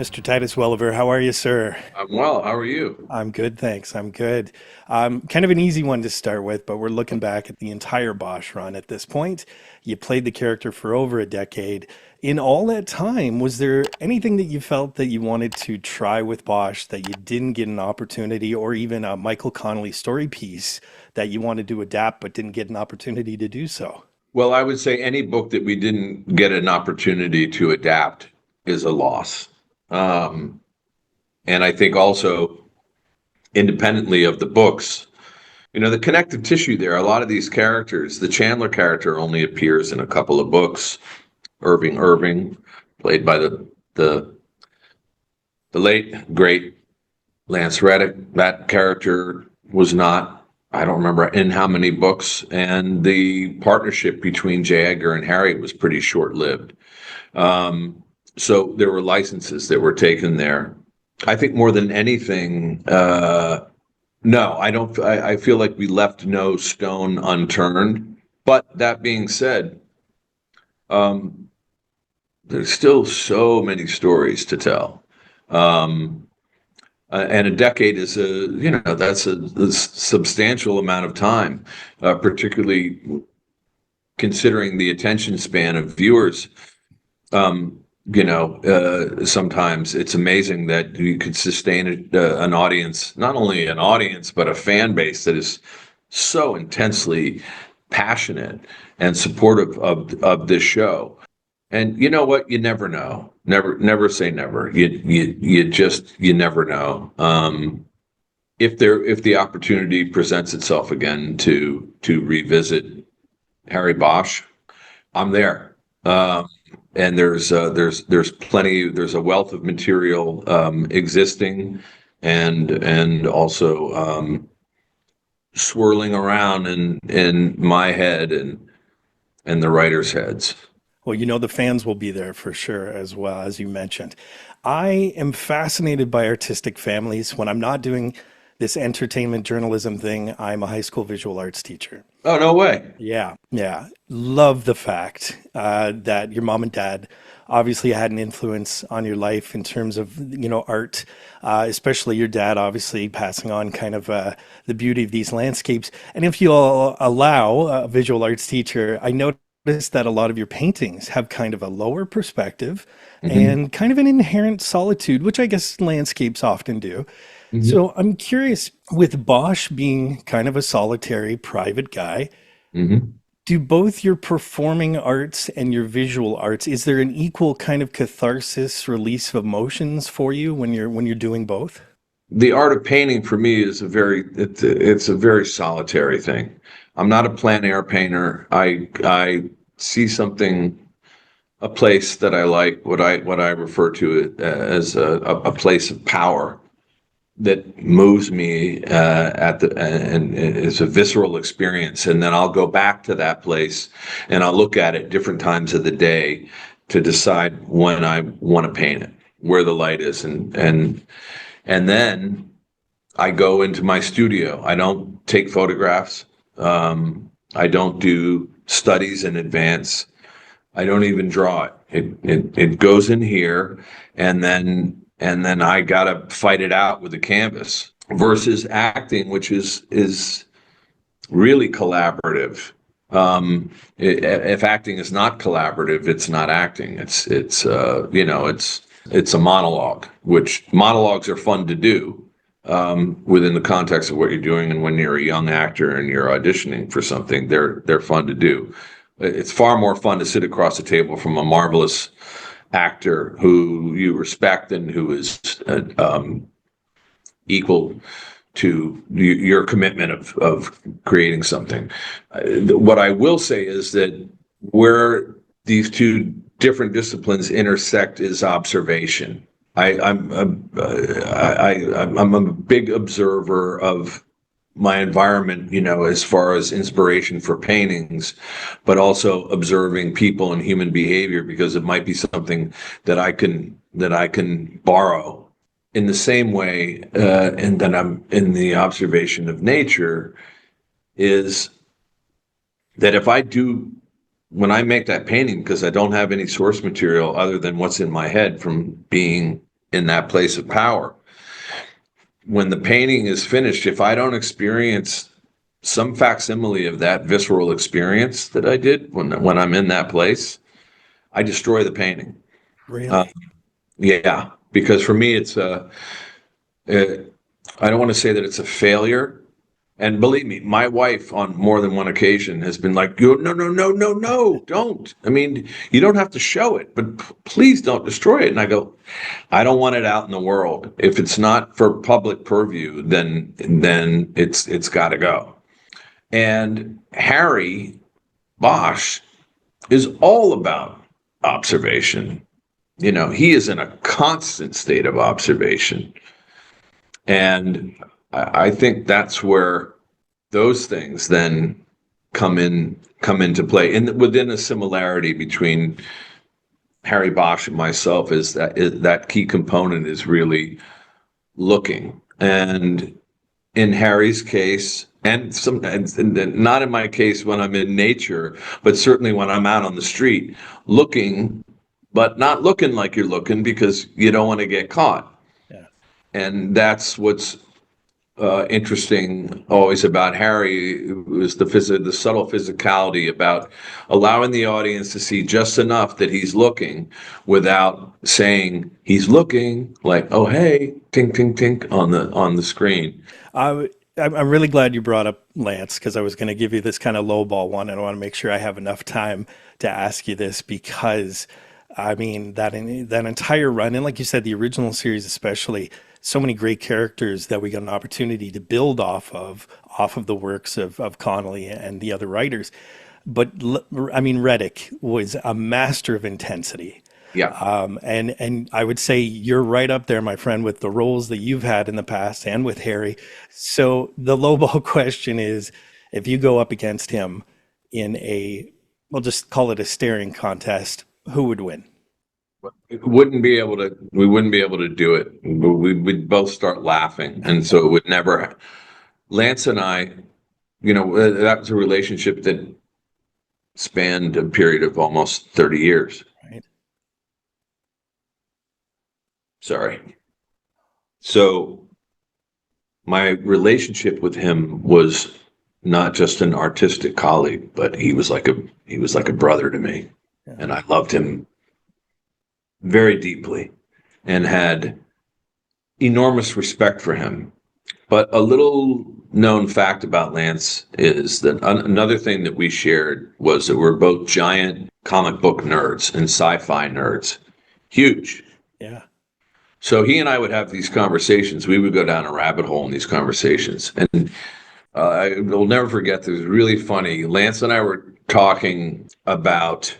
Mr. Titus Welliver, how are you, sir? I'm well. How are you? I'm good, thanks. I'm good. Kind of an easy one to start with, but we're looking back at the entire Bosch run at this point. You played the character for over a decade. In all that time, was there anything that you felt that you wanted to try with Bosch that you didn't get an opportunity, or even a Michael Connelly story piece that you wanted to adapt but didn't get an opportunity to do so? Well, I would say any book that we didn't get an opportunity to adapt is a loss. Um, and I think also, independently of the books, the connective tissue there, a lot of these characters, the Chandler character only appears in a couple of books. Irving, played by the, the late, great Lance Reddick. That character was not, I don't remember in how many books, and the partnership between J. Edgar and Harry was pretty short-lived. So there were licenses that were taken there. I think more than anything, no, I don't. I feel like we left no stone unturned. But that being said, um, there's still so many stories to tell. Um, and a decade is that's a substantial amount of time, particularly considering the attention span of viewers. Sometimes it's amazing that you could sustain an audience, not only an audience, but a fan base that is so intensely passionate and supportive of this show. And you know what? You never know. Never say never. You never know. If the opportunity presents itself again to revisit Harry Bosch, I'm there. And there's plenty. There's a wealth of material existing, and also swirling around in my head and the writers' heads. Well, the fans will be there for sure, as well, as you mentioned. I am fascinated by artistic families. When I'm not doing this entertainment journalism thing, I'm a high school visual arts teacher. Oh, no way. Yeah, yeah. Love the fact that your mom and dad obviously had an influence on your life in terms of, art, especially your dad obviously passing on kind of the beauty of these landscapes. And if you'll allow a visual arts teacher, I noticed that a lot of your paintings have kind of a lower perspective Hmm. and kind of an inherent solitude, which I guess landscapes often do. Hmm. So I'm curious, with Bosch being kind of a solitary private guy, Hmm. do both your performing arts and your visual arts, is there an equal kind of catharsis, release of emotions for you when you're doing both? The art of painting for me is it's a very solitary thing. I'm not a plein air painter. I see something, a place that I like, what I refer to as a place of power that moves me and it's a visceral experience, and then I'll go back to that place and I'll look at it different times of the day to decide when I want to paint it, where the light is, and then I go into my studio. I don't take photographs. I don't do studies in advance. I don't even draw it. It goes in here, and then I gotta fight it out with the canvas. Versus acting, which is really collaborative. If acting is not collaborative, it's not acting. It's a monologue, which monologues are fun to do within the context of what you're doing. And when you're a young actor and you're auditioning for something, they're fun to do. It's far more fun to sit across the table from a marvelous actor who you respect and who is equal to your commitment of creating something. What I will say is that where these two different disciplines intersect is observation. I'm a big observer of my environment, as far as inspiration for paintings, but also observing people and human behavior, because it might be something that I can borrow in the same way, and then I'm in the observation of nature, is that if I do, when I make that painting, because I don't have any source material other than what's in my head from being in that place of power. When the painting is finished, if I don't experience some facsimile of that visceral experience that I did when I'm in that place, I destroy the painting. Really? Yeah, because for me, I don't want to say that it's a failure. And believe me, my wife on more than one occasion has been like, no, no, no, no, no, don't. I mean, you don't have to show it, but please don't destroy it. And I go, I don't want it out in the world. If it's not for public purview, then it's got to go. And Harry Bosch is all about observation. You know, he is in a constant state of observation. And I think that's where those things then come into play. And within a similarity between Harry Bosch and myself is that key component is really looking. And in Harry's case, and not in my case when I'm in nature, but certainly when I'm out on the street, looking, but not looking like you're looking because you don't want to get caught. Yeah. And that's what's interesting always about Harry was the subtle physicality about allowing the audience to see just enough that he's looking without saying he's looking, like, oh hey, tink tink tink on the screen. I'm really glad you brought up Lance because I was going to give you this kind of lowball one, and I want to make sure I have enough time to ask you this because, I mean, that entire run, and like you said, the original series especially, so many great characters that we got an opportunity to build off of the works of Connelly and the other writers. But I mean, Reddick was a master of intensity. Yeah. And I would say you're right up there, my friend, with the roles that you've had in the past and with Harry. So the lowball question is, if you go up against him in we'll just call it a staring contest, who would win? We wouldn't be able to do it. We'd both start laughing. And so it would never, Lance and I, that was a relationship that spanned a period of almost 30 years. Right. Sorry. So my relationship with him was not just an artistic colleague, but he was like a brother to me. Yeah. And I loved him very deeply and had enormous respect for him. But a little known fact about Lance is that another thing that we shared was that we're both giant comic book nerds and sci-fi nerds. Huge. Yeah. So he and I would have these conversations. We would go down a rabbit hole in these conversations. And I will never forget, this was really funny. Lance and I were talking about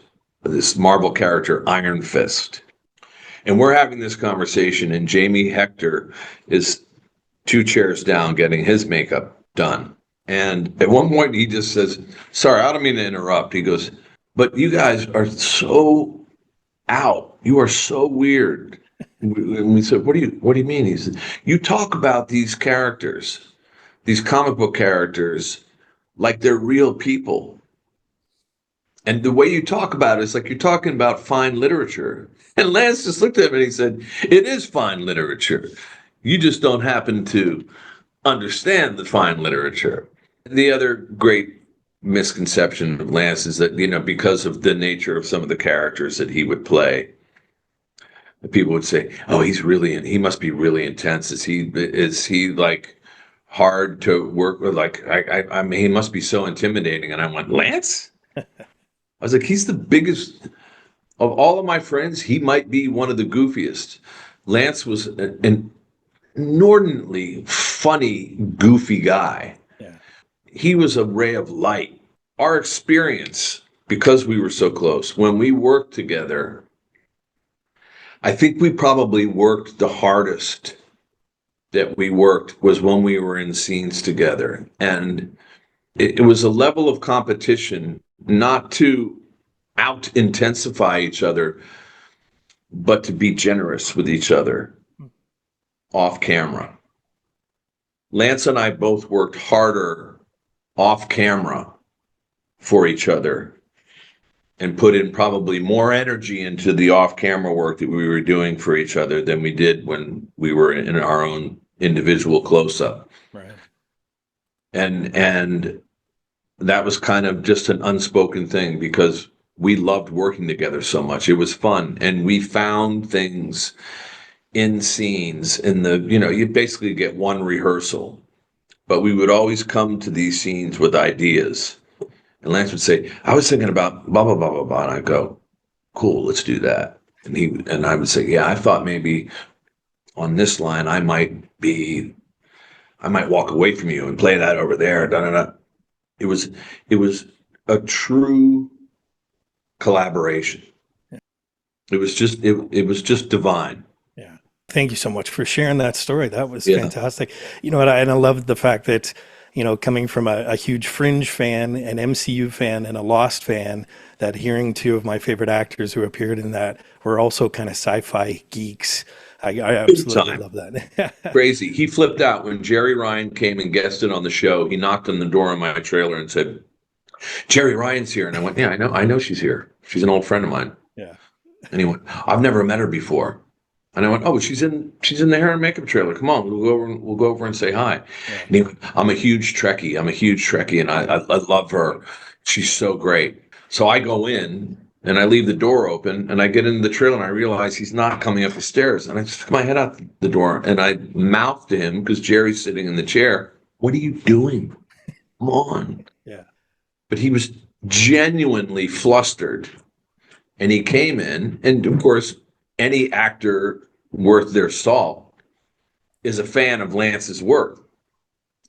this Marvel character, Iron Fist. And we're having this conversation, and Jamie Hector is 2 chairs down getting his makeup done. And at one point, he just says, sorry, I don't mean to interrupt. He goes, but you guys are so out. You are so weird. And we said, what do you mean? He said, you talk about these characters, these comic book characters, like they're real people. And the way you talk about it is like you're talking about fine literature. And Lance just looked at him and he said, it is fine literature. You just don't happen to understand the fine literature. The other great misconception of Lance is that, because of the nature of some of the characters that he would play, people would say, oh, he must be really intense. Is he like hard to work with? Like, I mean, he must be so intimidating. And I went, Lance? I was like, he's the biggest of all of my friends. He might be one of the goofiest. Lance was an inordinately funny, goofy guy. Yeah. He was a ray of light. Our experience, because we were so close, when we worked together, I think we probably worked the hardest that we worked was when we were in scenes together. And it was a level of competition, not to out intensify each other, but to be generous with each other off camera. Lance and I both worked harder off camera for each other and put in probably more energy into the off-camera work that we were doing for each other than we did when we were in our own individual close-up. Right. And that was kind of just an unspoken thing because we loved working together so much. It was fun. And we found things in scenes you basically get one rehearsal, but we would always come to these scenes with ideas. And Lance would say, I was thinking about blah, blah, blah, blah, blah. And I'd go, cool, let's do that. And I would say, yeah, I thought maybe on this line, I might walk away from you and play that over there. Da, da, da. It was a true collaboration. Yeah. It was just divine. Yeah. Thank you so much for sharing that story. That was fantastic. You know what? And I love the fact that, coming from a huge Fringe fan, an MCU fan, and a Lost fan, that hearing two of my favorite actors who appeared in that were also kind of sci-fi geeks. I absolutely love that. Crazy. He flipped out when Jeri Ryan came and guested on the show. He knocked on the door of my trailer and said, Jeri Ryan's here. And I went, yeah, I know she's here. She's an old friend of mine. Yeah. And he went, I've never met her before. And I went, oh, she's in the hair and makeup trailer. Come on, we'll go over and say hi. Yeah. And he went, I'm a huge Trekkie, and I love her. She's so great. So I go in and I leave the door open and I get into the trailer and I realize he's not coming up the stairs. And I stick my head out the door and I mouth to him because Jeri's sitting in the chair. What are you doing? Come on. Yeah. But he was genuinely flustered. And he came in, and of course, any actor worth their salt is a fan of Lance's work.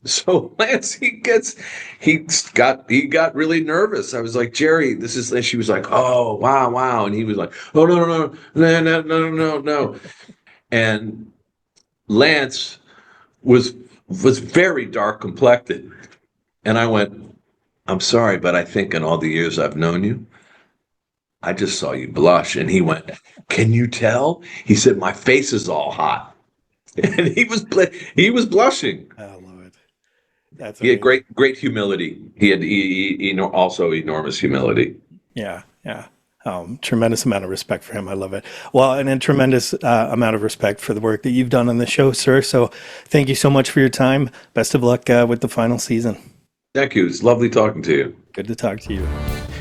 So Lance, he got really nervous. I was like, Jeri, this is, and she was like, oh, wow. And he was like, oh, no. And Lance was very dark complected. And I went, I'm sorry, but I think in all the years I've known you, I just saw you blush. And he went, can you tell? He said, my face is all hot. And he was blushing. I love it. That's he had great humility. He had also enormous humility. Yeah. Tremendous amount of respect for him. I love it. Well, and a tremendous amount of respect for the work that you've done on the show, sir. So thank you so much for your time. Best of luck with the final season. Thank you. It's lovely talking to you. Good to talk to you.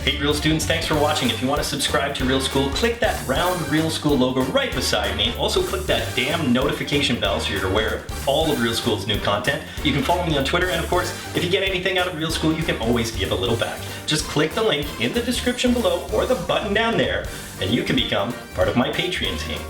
Hey Real students, thanks for watching. If you want to subscribe to Real School, click that round Real School logo right beside me. Also click that damn notification bell so you're aware of all of Real School's new content. You can follow me on Twitter, and of course, if you get anything out of Real School, you can always give a little back. Just click the link in the description below or the button down there, and you can become part of my Patreon team.